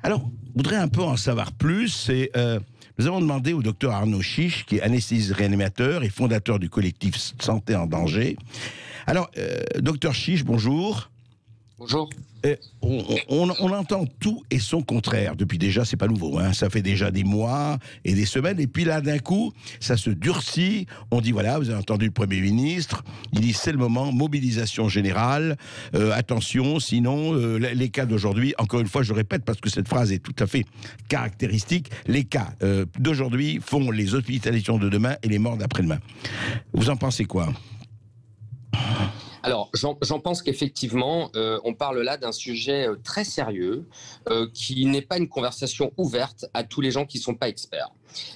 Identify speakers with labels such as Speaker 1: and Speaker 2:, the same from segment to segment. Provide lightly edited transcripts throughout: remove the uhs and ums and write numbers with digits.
Speaker 1: Alors, je voudrais un peu en savoir plus. Nous avons demandé au docteur Arnaud Chiche, qui est anesthésiste réanimateur et fondateur du collectif Santé en danger. Alors, docteur Chiche, bonjour.
Speaker 2: Bonjour.
Speaker 1: On entend tout et son contraire depuis déjà, c'est pas nouveau, hein, ça fait déjà des mois et des semaines, et puis là d'un coup, ça se durcit, on dit voilà, vous avez entendu le Premier ministre, il dit c'est le moment, mobilisation générale, attention, sinon les cas d'aujourd'hui, encore une fois je répète parce que cette phrase est tout à fait caractéristique, les cas d'aujourd'hui font les hospitalisations de demain et les morts d'après-demain. Vous en pensez quoi ?
Speaker 2: Alors, j'en pense qu'effectivement, on parle là d'un sujet très sérieux qui n'est pas une conversation ouverte à tous les gens qui ne sont pas experts.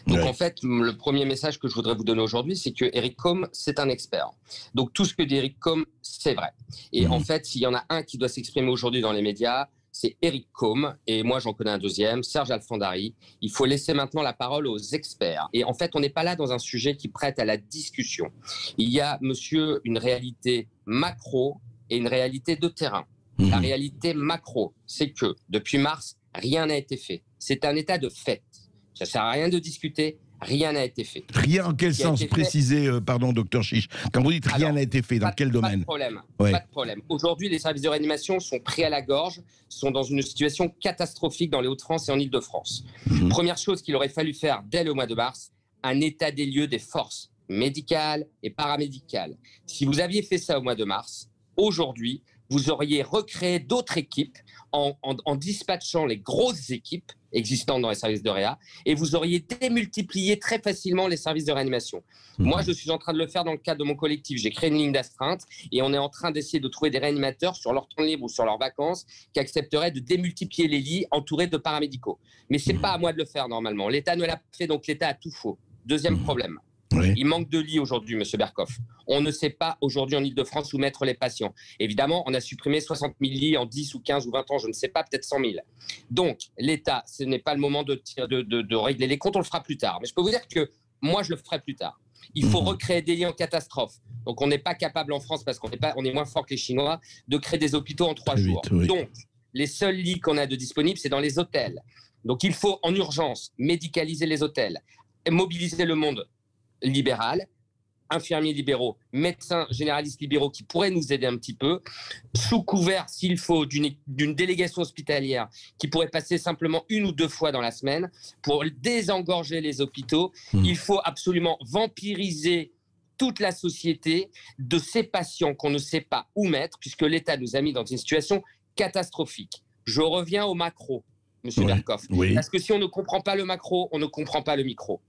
Speaker 2: Donc, en fait, le premier message que je voudrais vous donner aujourd'hui, c'est que Eric Combe, c'est un expert. Donc, tout ce que dit Eric Combe, c'est vrai. Et en fait, s'il y en a un qui doit s'exprimer aujourd'hui dans les médias, c'est Eric Combe, et moi j'en connais un deuxième, Serge Alfandari. Il faut laisser maintenant la parole aux experts. Et en fait, on n'est pas là dans un sujet qui prête à la discussion. Il y a, monsieur, une réalité macro et une réalité de terrain. La réalité macro, c'est que depuis mars, rien n'a été fait. C'est un état de fait. Ça ne sert à rien de discuter. Rien n'a été fait.
Speaker 1: Rien en quel sens précisé, pardon, docteur Chiche. Quand vous dites rien n'a été fait, dans quel domaine ?
Speaker 2: Pas de problème. Aujourd'hui, les services de réanimation sont pris à la gorge, sont dans une situation catastrophique dans les Hauts-de-France et en Île-de-France. Première chose qu'il aurait fallu faire dès le mois de mars, un état des lieux des forces médicales et paramédicales. Si vous aviez fait ça au mois de mars, aujourd'hui, vous auriez recréé d'autres équipes en dispatchant les grosses équipes existantes dans les services de réa, et vous auriez démultiplié très facilement les services de réanimation. Moi, je suis en train de le faire dans le cadre de mon collectif. J'ai créé une ligne d'astreinte et on est en train d'essayer de trouver des réanimateurs sur leur temps libre ou sur leurs vacances qui accepteraient de démultiplier les lits entourés de paramédicaux. Mais c'est pas à moi de le faire normalement. L'État ne l'a pas fait, donc l'État a tout faux. Deuxième problème. Il manque de lits aujourd'hui, monsieur Berkoff. On ne sait pas aujourd'hui en Ile-de-France où mettre les patients. Évidemment, on a supprimé 60 000 lits en 10 ou 15 ou 20 ans, je ne sais pas, peut-être 100 000. Donc, l'État, ce n'est pas le moment de régler les comptes, on le fera plus tard. Mais je peux vous dire que moi, je le ferai plus tard. Il faut recréer des lits en catastrophe. Donc, on n'est pas capable en France, parce qu'on est moins fort que les Chinois, de créer des hôpitaux en 3 jours. Donc, les seuls lits qu'on a de disponibles, c'est dans les hôtels. Donc, il faut en urgence médicaliser les hôtels, mobiliser le monde libéral, infirmiers libéraux, médecins généralistes libéraux qui pourraient nous aider un petit peu, sous couvert, s'il faut, d'une délégation hospitalière qui pourrait passer simplement 1 ou 2 fois dans la semaine pour désengorger les hôpitaux. Il faut absolument vampiriser toute la société de ces patients qu'on ne sait pas où mettre, puisque l'État nous a mis dans une situation catastrophique. Je reviens au macro, monsieur Berkoff, parce que si on ne comprend pas le macro, on ne comprend pas le micro.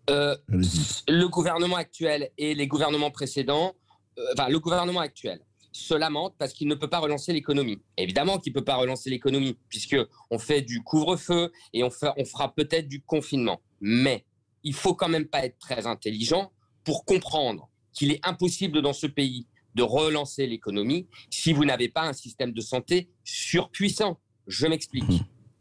Speaker 2: Le gouvernement actuel et les gouvernements précédents, le gouvernement actuel se lamente parce qu'il ne peut pas relancer l'économie. Évidemment qu'il ne peut pas relancer l'économie, puisqu'on fait du couvre-feu et on fera peut-être du confinement. Mais il ne faut quand même pas être très intelligent pour comprendre qu'il est impossible dans ce pays de relancer l'économie si vous n'avez pas un système de santé surpuissant. Je m'explique.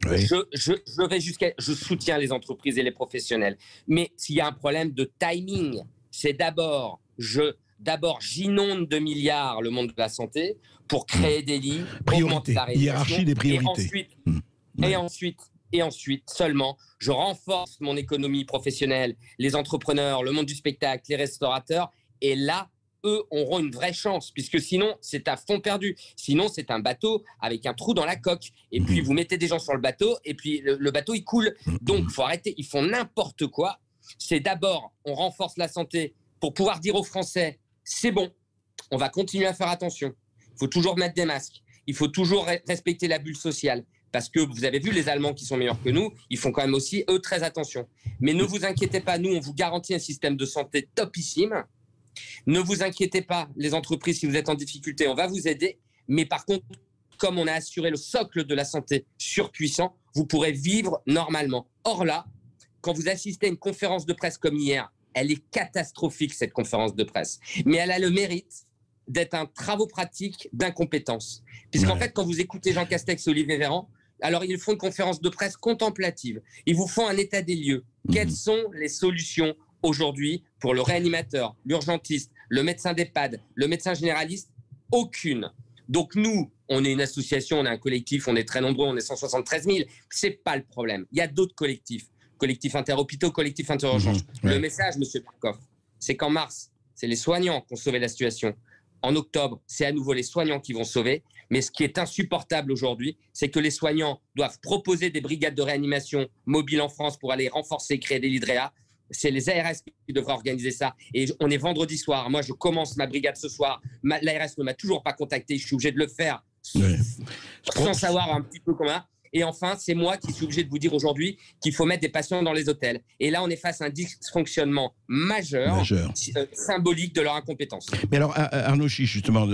Speaker 2: Je soutiens les entreprises et les professionnels. Mais s'il y a un problème de timing, c'est d'abord j'inonde de milliards le monde de la santé pour créer des lits, augmenter la réanimation,
Speaker 1: hiérarchie des priorités.
Speaker 2: Et ensuite, seulement, je renforce mon économie professionnelle, les entrepreneurs, le monde du spectacle, les restaurateurs, et là, eux auront une vraie chance, puisque sinon, c'est à fond perdu. Sinon, c'est un bateau avec un trou dans la coque. Et puis, vous mettez des gens sur le bateau, et puis le bateau, il coule. Donc, il faut arrêter. Ils font n'importe quoi. C'est d'abord, on renforce la santé pour pouvoir dire aux Français, c'est bon, on va continuer à faire attention. Il faut toujours mettre des masques. Il faut toujours respecter la bulle sociale. Parce que vous avez vu les Allemands qui sont meilleurs que nous, ils font quand même aussi, eux, très attention. Mais ne vous inquiétez pas, nous, on vous garantit un système de santé topissime. Ne vous inquiétez pas, les entreprises, si vous êtes en difficulté, on va vous aider. Mais par contre, comme on a assuré le socle de la santé surpuissant, vous pourrez vivre normalement. Or là, quand vous assistez à une conférence de presse comme hier, elle est catastrophique, cette conférence de presse. Mais elle a le mérite d'être un travaux pratique d'incompétence. Puisqu'en fait, quand vous écoutez Jean Castex et Olivier Véran, alors ils font une conférence de presse contemplative. Ils vous font un état des lieux. Quelles sont les solutions aujourd'hui pour le réanimateur, l'urgentiste, le médecin d'EHPAD, le médecin généraliste? Aucune. Donc nous, On est une association, on est un collectif, on est très nombreux, on est 173 000. C'est pas le problème. Il y a d'autres collectifs. Collectif interhôpitaux, collectif interurgence. Le message, M. Barkoff, c'est qu'en mars, c'est les soignants qui ont sauvé la situation. En octobre, c'est à nouveau les soignants qui vont sauver. Mais ce qui est insupportable aujourd'hui, c'est que les soignants doivent proposer des brigades de réanimation mobiles en France pour aller renforcer et créer des lits de réa. C'est les ARS qui devraient organiser ça. Et on est vendredi soir. Moi, je commence ma brigade ce soir. L'ARS ne m'a toujours pas contacté. Je suis obligé de le faire sans savoir un petit peu comment. Et enfin, c'est moi qui suis obligé de vous dire aujourd'hui qu'il faut mettre des patients dans les hôtels. Et là, on est face à un dysfonctionnement majeur. Symbolique de leur incompétence.
Speaker 1: Mais alors, Arnaud Chiche, justement,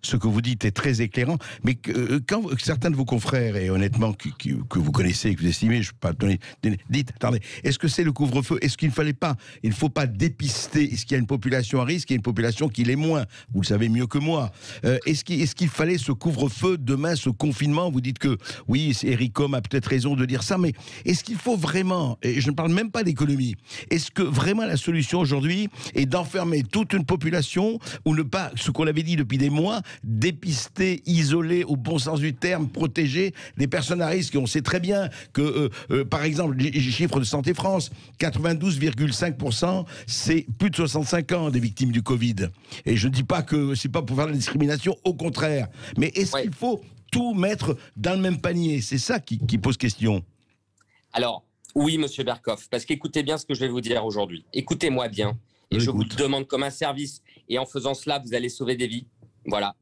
Speaker 1: ce que vous dites est très éclairant. Mais quand certains de vos confrères, et honnêtement, que vous connaissez, que vous estimez, je ne peux pas donner, dites, attendez, est-ce que c'est le couvre-feu? Est-ce qu'il ne faut pas dépister? Est-ce qu'il y a une population à risque et une population qui l'est moins? Vous le savez mieux que moi. Est-ce qu'il fallait ce couvre-feu demain, ce confinement? Vous dites que oui, Eric Homme a peut-être raison de dire ça, mais est-ce qu'il faut vraiment, et je ne parle même pas d'économie, est-ce que vraiment la solution aujourd'hui est d'enfermer toute une population ou ne pas, ce qu'on avait dit depuis des mois, dépister, isoler au bon sens du terme, protéger des personnes à risque? Et on sait très bien que, par exemple, les chiffres de Santé France, 92,5%, c'est plus de 65 ans des victimes du Covid. Et je ne dis pas que c'est pas pour faire la discrimination, au contraire. Mais est-ce qu'il faut tout mettre dans le même panier? C'est ça qui pose question.
Speaker 2: Alors, oui, Monsieur Barkoff, parce qu'écoutez bien ce que je vais vous dire aujourd'hui. Écoutez-moi bien, et je vous le demande comme un service, et en faisant cela, vous allez sauver des vies. Voilà.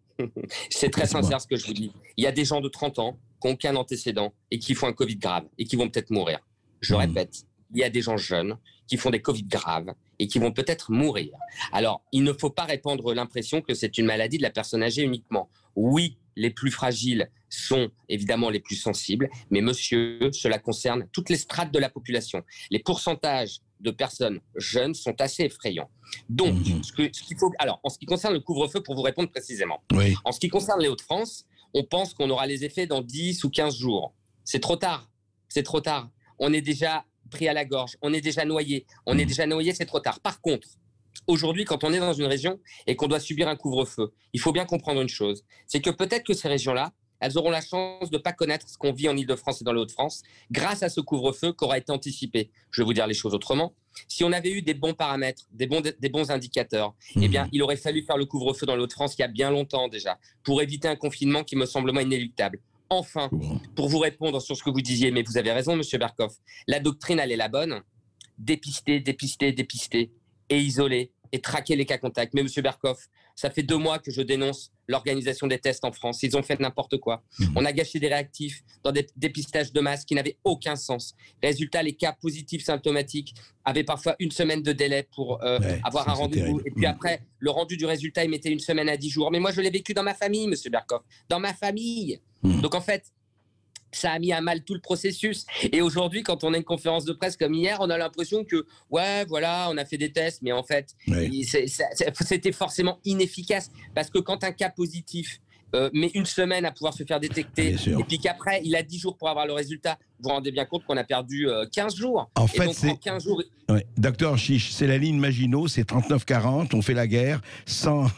Speaker 2: C'est très sincère ce que je vous dis. Il y a des gens de 30 ans qui n'ont aucun antécédent et qui font un Covid grave et qui vont peut-être mourir. Je répète, il y a des gens jeunes qui font des Covid graves et qui vont peut-être mourir. Alors, il ne faut pas répandre l'impression que c'est une maladie de la personne âgée uniquement. Oui, les plus fragiles sont évidemment les plus sensibles, mais monsieur, cela concerne toutes les strates de la population. Les pourcentages de personnes jeunes sont assez effrayants. Donc, ce qu'il faut... Alors, en ce qui concerne le couvre-feu, pour vous répondre précisément, en ce qui concerne les Hauts-de-France, on pense qu'on aura les effets dans 10 ou 15 jours. C'est trop tard. C'est trop tard. On est déjà pris à la gorge. On est déjà noyé. On est déjà noyé, c'est trop tard. Par contre, aujourd'hui, quand on est dans une région et qu'on doit subir un couvre-feu, il faut bien comprendre une chose. C'est que peut-être que ces régions-là, elles auront la chance de ne pas connaître ce qu'on vit en Ile-de-France et dans les Hauts-de-France grâce à ce couvre-feu qui aura été anticipé. Je vais vous dire les choses autrement. Si on avait eu des bons paramètres, des bons indicateurs, eh bien, il aurait fallu faire le couvre-feu dans les Hauts-de-France il y a bien longtemps déjà, pour éviter un confinement qui me semble moi inéluctable. Enfin, pour vous répondre sur ce que vous disiez, mais vous avez raison, Monsieur Barkoff, la doctrine, elle est la bonne. Dépister, dépister, dépister et isoler et traquer les cas contacts. Mais Monsieur Barkoff, ça fait 2 mois que je dénonce l'organisation des tests en France. Ils ont fait n'importe quoi. On a gâché des réactifs dans des dépistages de masse qui n'avaient aucun sens. Résultat, les cas positifs symptomatiques avaient parfois 1 semaine de délai pour avoir un rendez-vous. Et puis après, le rendu du résultat, il mettait 1 semaine à 10 jours. Mais moi, je l'ai vécu dans ma famille, Monsieur Barkoff. Dans ma famille. Donc en fait, ça a mis à mal tout le processus. Et aujourd'hui, quand on a une conférence de presse comme hier, on a l'impression que, ouais, voilà, on a fait des tests, mais en fait, c'était forcément inefficace. Parce que quand un cas positif met 1 semaine à pouvoir se faire détecter, et puis qu'après, il a 10 jours pour avoir le résultat, vous vous rendez bien compte qu'on a perdu 15 jours.
Speaker 1: En fait,
Speaker 2: donc, en 15 jours...
Speaker 1: Docteur Chiche, c'est la ligne Maginot, c'est 39-40, on fait la guerre sans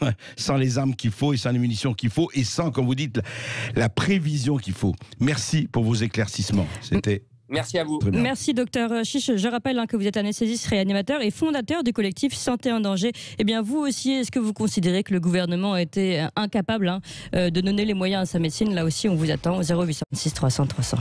Speaker 1: les armes qu'il faut et sans les munitions qu'il faut et sans, comme vous dites, la prévision qu'il faut. Merci pour vos éclaircissements. C'était...
Speaker 2: Merci à vous.
Speaker 3: Merci docteur Chiche. Je rappelle que vous êtes anesthésiste réanimateur et fondateur du collectif Santé en danger. Eh bien vous aussi, est-ce que vous considérez que le gouvernement a été incapable de donner les moyens à sa médecine? Là aussi, on vous attend au 0806 300 300.